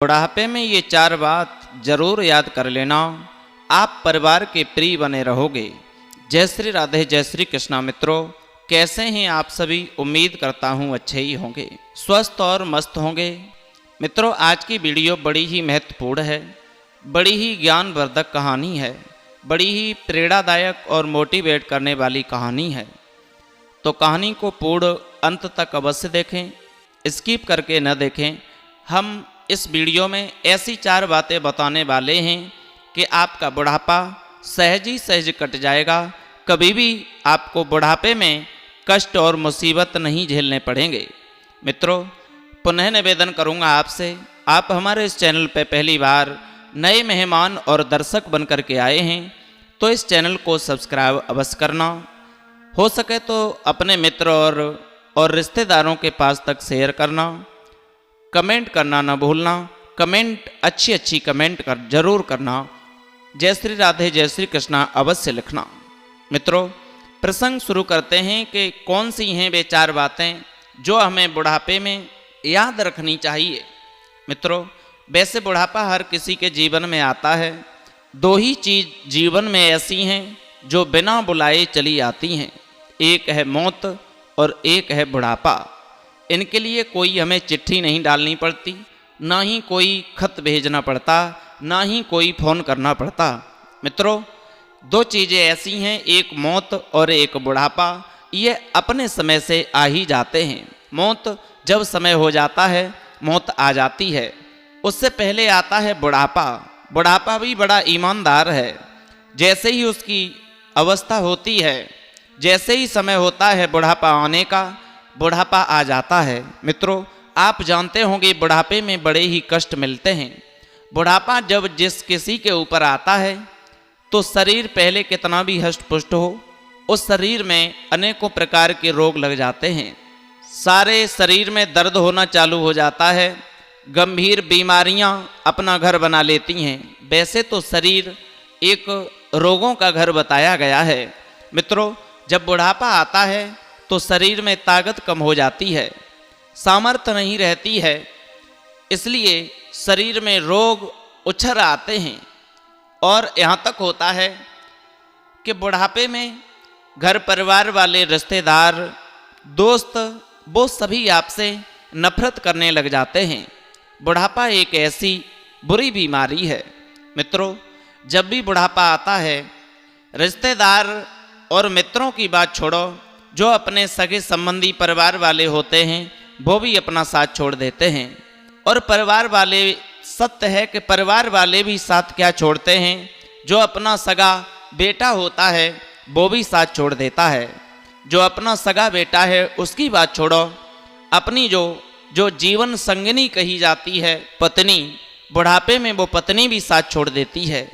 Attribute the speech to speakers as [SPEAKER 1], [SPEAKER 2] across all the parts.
[SPEAKER 1] बुढ़ापे में ये 4 बात जरूर याद कर लेना, आप परिवार के प्रिय बने रहोगे। जय श्री राधे, जय श्री कृष्णा। मित्रों, कैसे हैं आप सभी? उम्मीद करता हूँ अच्छे ही होंगे, स्वस्थ और मस्त होंगे। मित्रों, आज की वीडियो बड़ी ही महत्वपूर्ण है, बड़ी ही ज्ञानवर्धक कहानी है, बड़ी ही प्रेरणादायक और मोटिवेट करने वाली कहानी है। तो कहानी को पूर्ण अंत तक अवश्य देखें, स्किप करके न देखें। हम इस वीडियो में ऐसी 4 बातें बताने वाले हैं कि आपका बुढ़ापा सहज ही सहज कट जाएगा। कभी भी आपको बुढ़ापे में कष्ट और मुसीबत नहीं झेलने पड़ेंगे। मित्रों, पुनः निवेदन करूंगा आपसे, आप हमारे इस चैनल पर पहली बार नए मेहमान और दर्शक बन कर के आए हैं तो इस चैनल को सब्सक्राइब अवश्य करना। हो सके तो अपने मित्र और रिश्तेदारों के पास तक शेयर करना। कमेंट करना ना भूलना, कमेंट अच्छी कमेंट जरूर करना। जय श्री राधे, जय श्री कृष्णा अवश्य लिखना। मित्रों, प्रसंग शुरू करते हैं कि कौन सी हैं वे 4 बातें जो हमें बुढ़ापे में याद रखनी चाहिए। मित्रों, वैसे बुढ़ापा हर किसी के जीवन में आता है। 2 ही चीज़ जीवन में ऐसी हैं जो बिना बुलाए चली आती हैं, एक है मौत और एक है बुढ़ापा। इनके लिए कोई हमें चिट्ठी नहीं डालनी पड़ती, ना ही कोई खत भेजना पड़ता, ना ही कोई फ़ोन करना पड़ता। मित्रों, 2 चीज़ें ऐसी हैं, एक मौत और एक बुढ़ापा। ये अपने समय से आ ही जाते हैं। मौत जब समय हो जाता है, मौत आ जाती है। उससे पहले आता है बुढ़ापा। बुढ़ापा भी बड़ा ईमानदार है। जैसे ही उसकी अवस्था होती है, जैसे ही समय होता है बुढ़ापा आने का, बुढ़ापा आ जाता है। मित्रों, आप जानते होंगे बुढ़ापे में बड़े ही कष्ट मिलते हैं। बुढ़ापा जब जिस किसी के ऊपर आता है तो शरीर पहले कितना भी हष्ट पुष्ट हो, उस शरीर में अनेकों प्रकार के रोग लग जाते हैं। सारे शरीर में दर्द होना चालू हो जाता है, गंभीर बीमारियां अपना घर बना लेती हैं। वैसे तो शरीर एक रोगों का घर बताया गया है। मित्रों, जब बुढ़ापा आता है तो शरीर में ताकत कम हो जाती है, सामर्थ्य नहीं रहती है, इसलिए शरीर में रोग उछर आते हैं। और यहाँ तक होता है कि बुढ़ापे में घर परिवार वाले, रिश्तेदार, दोस्त, वो सभी आपसे नफरत करने लग जाते हैं। बुढ़ापा एक ऐसी बुरी बीमारी है। मित्रों, जब भी बुढ़ापा आता है, रिश्तेदार और मित्रों की बात छोड़ो, जो अपने सगे संबंधी परिवार वाले होते हैं वो भी अपना साथ छोड़ देते हैं। और परिवार वाले, सत्य है कि परिवार वाले भी साथ क्या छोड़ते हैं, जो अपना सगा बेटा होता है वो भी साथ छोड़ देता है। जो अपना सगा बेटा है उसकी बात छोड़ो, अपनी जो जीवन संगिनी कही जाती है, पत्नी, बुढ़ापे में वो पत्नी भी साथ छोड़ देती है।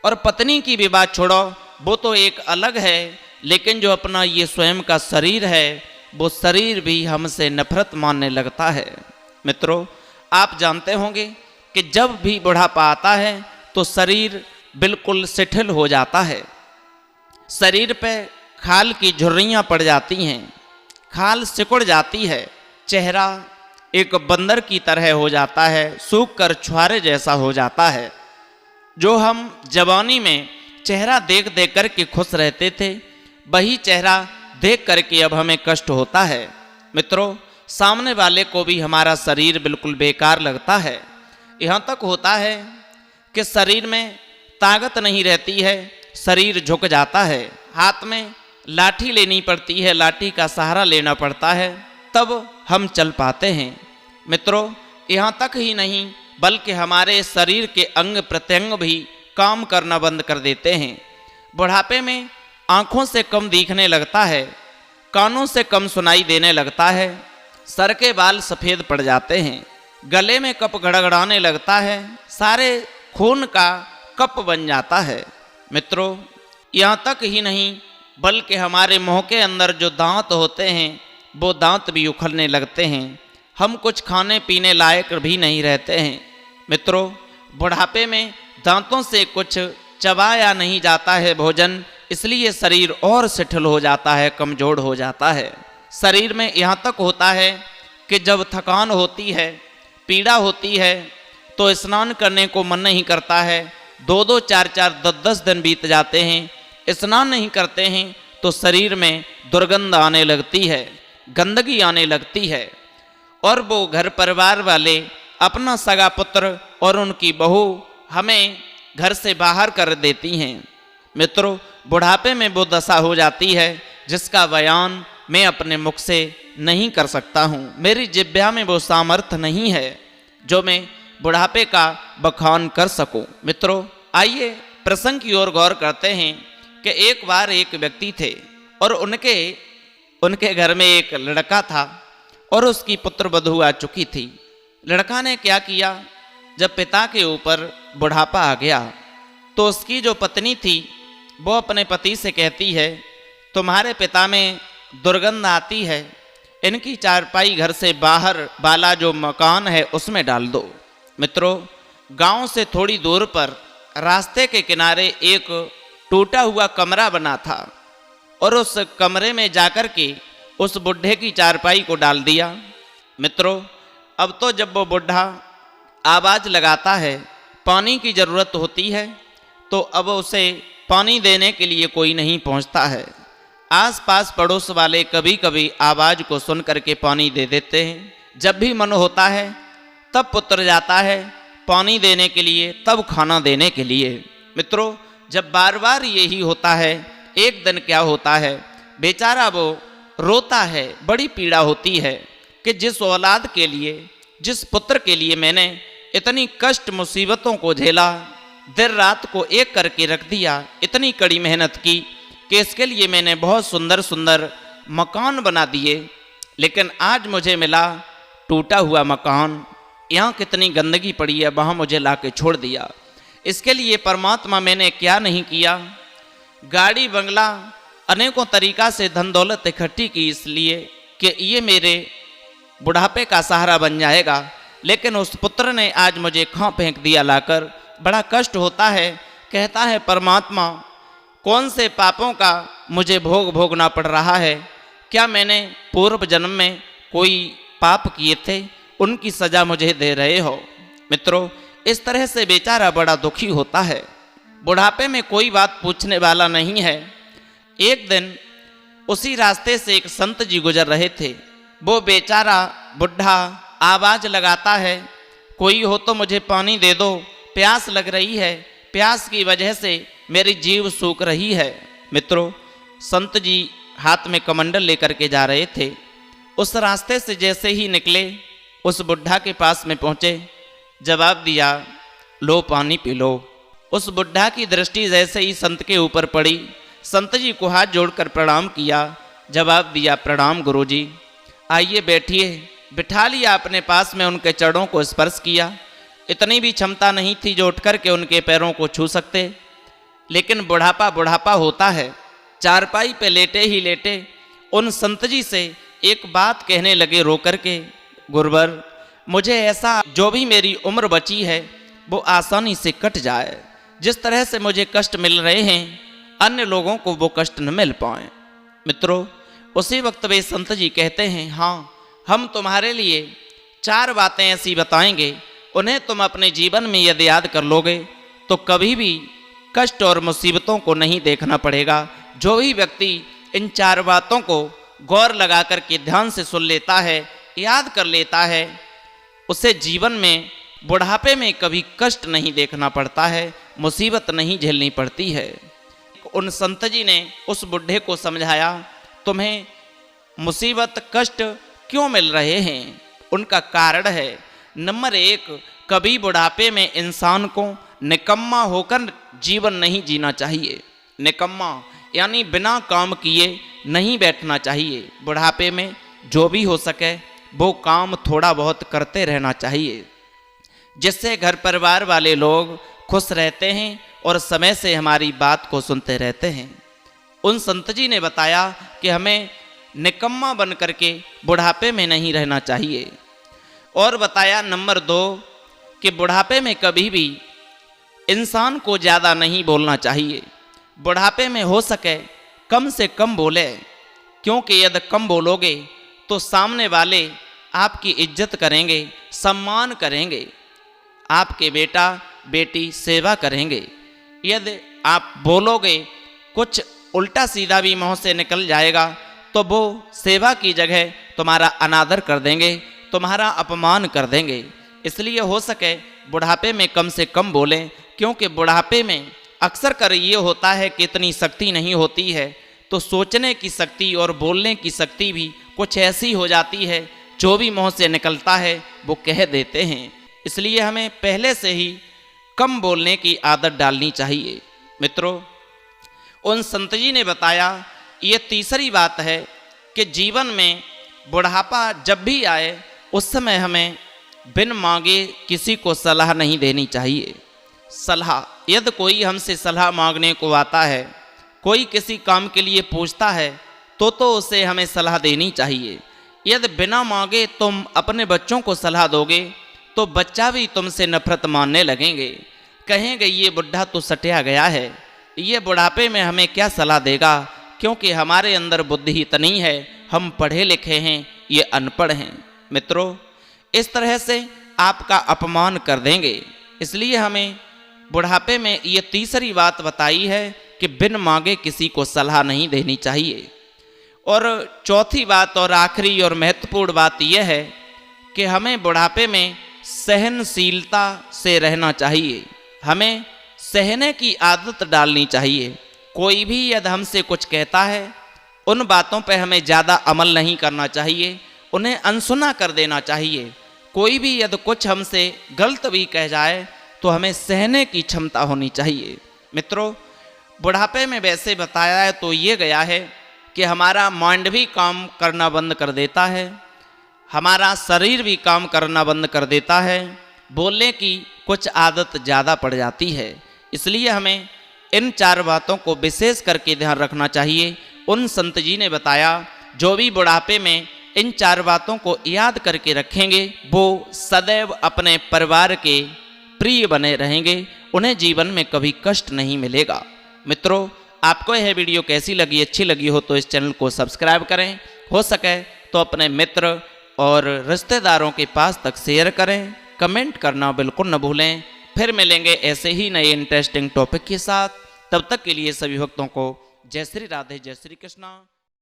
[SPEAKER 1] और पत्नी की भी बात छोड़ो, वो तो एक अलग है, लेकिन जो अपना ये स्वयं का शरीर है, वो शरीर भी हमसे नफरत मानने लगता है। मित्रों, आप जानते होंगे कि जब भी बुढ़ापा आता है तो शरीर बिल्कुल शिथिल हो जाता है। शरीर पे खाल की झुर्रियाँ पड़ जाती हैं, खाल सिकुड़ जाती है, चेहरा एक बंदर की तरह हो जाता है, सूख कर छुहारे जैसा हो जाता है। जो हम जवानी में चेहरा देख देख कर के खुश रहते थे, वही चेहरा देख करके अब हमें कष्ट होता है। मित्रों, सामने वाले को भी हमारा शरीर बिल्कुल बेकार लगता है। यहाँ तक होता है कि शरीर में ताकत नहीं रहती है, शरीर झुक जाता है, हाथ में लाठी लेनी पड़ती है, लाठी का सहारा लेना पड़ता है, तब हम चल पाते हैं। मित्रों, यहाँ तक ही नहीं बल्कि हमारे शरीर के अंग प्रत्यंग भी काम करना बंद कर देते हैं। बुढ़ापे में आँखों से कम दिखने लगता है, कानों से कम सुनाई देने लगता है, सर के बाल सफ़ेद पड़ जाते हैं, गले में कप गड़गड़ाने लगता है, सारे खून का कप बन जाता है। मित्रों, यहाँ तक ही नहीं बल्कि हमारे मुँह के अंदर जो दांत होते हैं वो दांत भी उखड़ने लगते हैं, हम कुछ खाने पीने लायक भी नहीं रहते हैं। मित्रों, बुढ़ापे में दांतों से कुछ चबाया नहीं जाता है भोजन, इसलिए शरीर और शिथिल हो जाता है, कमजोर हो जाता है। शरीर में यहाँ तक होता है कि जब थकान होती है, पीड़ा होती है, तो स्नान करने को मन नहीं करता है। 2-2, 4-4, 10-10 दिन बीत जाते हैं, स्नान नहीं करते हैं तो शरीर में दुर्गंध आने लगती है, गंदगी आने लगती है। और वो घर परिवार वाले, अपना सगा पुत्र और उनकी बहू हमें घर से बाहर कर देती हैं। मित्रों, बुढ़ापे में वो दशा हो जाती है जिसका बयान मैं अपने मुख से नहीं कर सकता हूँ। मेरी जिह्वा में वो सामर्थ्य नहीं है जो मैं बुढ़ापे का बखान कर सकूं। मित्रों, आइए प्रसंग की ओर गौर करते हैं कि एक बार एक व्यक्ति थे और उनके घर में एक लड़का था और उसकी पुत्र वधू आ चुकी थी। लड़का ने क्या किया, जब पिता के ऊपर बुढ़ापा आ गया तो उसकी जो पत्नी थी वो अपने पति से कहती है, तुम्हारे पिता में दुर्गंध आती है, इनकी चारपाई घर से बाहर वाला जो मकान है उसमें डाल दो। मित्रों, गांव से थोड़ी दूर पर रास्ते के किनारे एक टूटा हुआ कमरा बना था और उस कमरे में जाकर के उस बुढ़े की चारपाई को डाल दिया। मित्रों, अब तो जब वो बुढ़ा आवाज़ लगाता है, पानी की ज़रूरत होती है, तो अब उसे पानी देने के लिए कोई नहीं पहुंचता है। आसपास पड़ोस वाले कभी कभी आवाज़ को सुन करके पानी दे देते हैं। जब भी मन होता है तब पुत्र जाता है पानी देने के लिए, तब खाना देने के लिए। मित्रों, जब बार बार यही होता है, एक दिन क्या होता है, बेचारा वो रोता है, बड़ी पीड़ा होती है कि जिस औलाद के लिए, जिस पुत्र के लिए मैंने इतनी कष्ट मुसीबतों को झेला, देर रात को एक करके रख दिया, इतनी कड़ी मेहनत की कि इसके लिए मैंने बहुत सुंदर सुंदर मकान बना दिए, लेकिन आज मुझे मिला टूटा हुआ मकान, यहाँ कितनी गंदगी पड़ी है, वहाँ मुझे लाके छोड़ दिया। इसके लिए परमात्मा मैंने क्या नहीं किया, गाड़ी बंगला अनेकों तरीक़ा से धन दौलत इकट्ठी की इसलिए कि ये मेरे बुढ़ापे का सहारा बन जाएगा, लेकिन उस पुत्र ने आज मुझे कहाँ फेंक दिया लाकर। बड़ा कष्ट होता है। कहता है, परमात्मा कौन से पापों का मुझे भोग भोगना पड़ रहा है, क्या मैंने पूर्व जन्म में कोई पाप किए थे, उनकी सज़ा मुझे दे रहे हो। मित्रों, इस तरह से बेचारा बड़ा दुखी होता है। बुढ़ापे में कोई बात पूछने वाला नहीं है। एक दिन उसी रास्ते से एक संत जी गुजर रहे थे। वो बेचारा बुढ़ा आवाज़ लगाता है, कोई हो तो मुझे पानी दे दो, प्यास लग रही है, प्यास की वजह से मेरी जीभ सूख रही है। मित्रों, संत जी हाथ में कमंडल लेकर के जा रहे थे। उस रास्ते से जैसे ही निकले, उस बुढ़ा के पास में पहुँचे, जवाब दिया, लो पानी पी लो। उस बुढ़ा की दृष्टि जैसे ही संत के ऊपर पड़ी, संत जी को हाथ जोड़कर प्रणाम किया, जवाब दिया, प्रणाम गुरुजी, आइए बैठिए। बिठा लिया अपने पास में, उनके चरणों को स्पर्श किया। इतनी भी क्षमता नहीं थी जो उठ कर के उनके पैरों को छू सकते, लेकिन बुढ़ापा होता है। चारपाई पे लेटे ही लेटे उन संत जी से एक बात कहने लगे रो कर के, गुरुवर, मुझे ऐसा जो भी मेरी उम्र बची है वो आसानी से कट जाए। जिस तरह से मुझे कष्ट मिल रहे हैं, अन्य लोगों को वो कष्ट न मिल पाए। मित्रों, उसी वक्त वे संत जी कहते हैं, हाँ, हम तुम्हारे लिए 4 बातें ऐसी बताएंगे, उन्हें तुम अपने जीवन में यदि याद कर लोगे तो कभी भी कष्ट और मुसीबतों को नहीं देखना पड़ेगा। जो भी व्यक्ति इन 4 बातों को गौर लगा कर के ध्यान से सुन लेता है, याद कर लेता है, उसे जीवन में बुढ़ापे में कभी कष्ट नहीं देखना पड़ता है, मुसीबत नहीं झेलनी पड़ती है। उन संत जी ने उस बुढ़े को समझाया, तुम्हें मुसीबत कष्ट क्यों मिल रहे हैं, उनका कारण है, नंबर 1, कभी बुढ़ापे में इंसान को निकम्मा होकर जीवन नहीं जीना चाहिए। निकम्मा यानी बिना काम किए नहीं बैठना चाहिए। बुढ़ापे में जो भी हो सके वो काम थोड़ा बहुत करते रहना चाहिए, जिससे घर परिवार वाले लोग खुश रहते हैं और समय से हमारी बात को सुनते रहते हैं। उन संत जी ने बताया कि हमें निकम्मा बन करके बुढ़ापे में नहीं रहना चाहिए। और बताया नंबर 2 कि बुढ़ापे में कभी भी इंसान को ज़्यादा नहीं बोलना चाहिए। बुढ़ापे में हो सके कम से कम बोले, क्योंकि यदि कम बोलोगे तो सामने वाले आपकी इज्जत करेंगे, सम्मान करेंगे, आपके बेटा बेटी सेवा करेंगे। यदि आप बोलोगे कुछ उल्टा सीधा भी मुंह से निकल जाएगा तो वो सेवा की जगह तुम्हारा अनादर कर देंगे, तुम्हारा अपमान कर देंगे। इसलिए हो सके बुढ़ापे में कम से कम बोलें, क्योंकि बुढ़ापे में अक्सर कर ये होता है कि इतनी शक्ति नहीं होती है, तो सोचने की शक्ति और बोलने की शक्ति भी कुछ ऐसी हो जाती है, जो भी मुंह से निकलता है वो कह देते हैं। इसलिए हमें पहले से ही कम बोलने की आदत डालनी चाहिए। मित्रों, उन संत जी ने बताया, ये तीसरी बात है कि जीवन में बुढ़ापा जब भी आए उस समय हमें बिन मांगे किसी को सलाह नहीं देनी चाहिए। सलाह, यदि कोई हमसे सलाह मांगने को आता है, कोई किसी काम के लिए पूछता है तो उसे हमें सलाह देनी चाहिए। यदि बिना मांगे तुम अपने बच्चों को सलाह दोगे तो बच्चा भी तुमसे नफरत मानने लगेंगे, कहेंगे ये बुढ़ा तो सटिया गया है, ये बुढ़ापे में हमें क्या सलाह देगा, क्योंकि हमारे अंदर बुद्धि इतनी है, हम पढ़े लिखे हैं, ये अनपढ़ हैं। मित्रों, इस तरह से आपका अपमान कर देंगे। इसलिए हमें बुढ़ापे में ये तीसरी बात बताई है कि बिन मांगे किसी को सलाह नहीं देनी चाहिए। और चौथी बात और आखिरी और महत्वपूर्ण बात यह है कि हमें बुढ़ापे में सहनशीलता से रहना चाहिए, हमें सहने की आदत डालनी चाहिए। कोई भी यदि हमसे कुछ कहता है, उन बातों पे हमें ज़्यादा अमल नहीं करना चाहिए, उन्हें अनसुना कर देना चाहिए। कोई भी यदि कुछ हमसे गलत भी कह जाए तो हमें सहने की क्षमता होनी चाहिए। मित्रों, बुढ़ापे में वैसे बताया है तो ये गया है कि हमारा माइंड भी काम करना बंद कर देता है, हमारा शरीर भी काम करना बंद कर देता है, बोलने की कुछ आदत ज़्यादा पड़ जाती है। इसलिए हमें इन चार बातों को विशेष करके ध्यान रखना चाहिए। उन संत जी ने बताया, जो भी बुढ़ापे में इन चार बातों को याद करके रखेंगे वो सदैव अपने परिवार के प्रिय बने रहेंगे, उन्हें जीवन में कभी कष्ट नहीं मिलेगा। मित्रों, आपको यह वीडियो कैसी लगी, अच्छी लगी हो तो इस चैनल को सब्सक्राइब करें, हो सके तो अपने मित्र और रिश्तेदारों के पास तक शेयर करें, कमेंट करना बिल्कुल न भूलें। फिर मिलेंगे ऐसे ही नए इंटरेस्टिंग टॉपिक के साथ। तब तक के लिए सभी भक्तों को जय श्री राधे, जय श्री कृष्णा।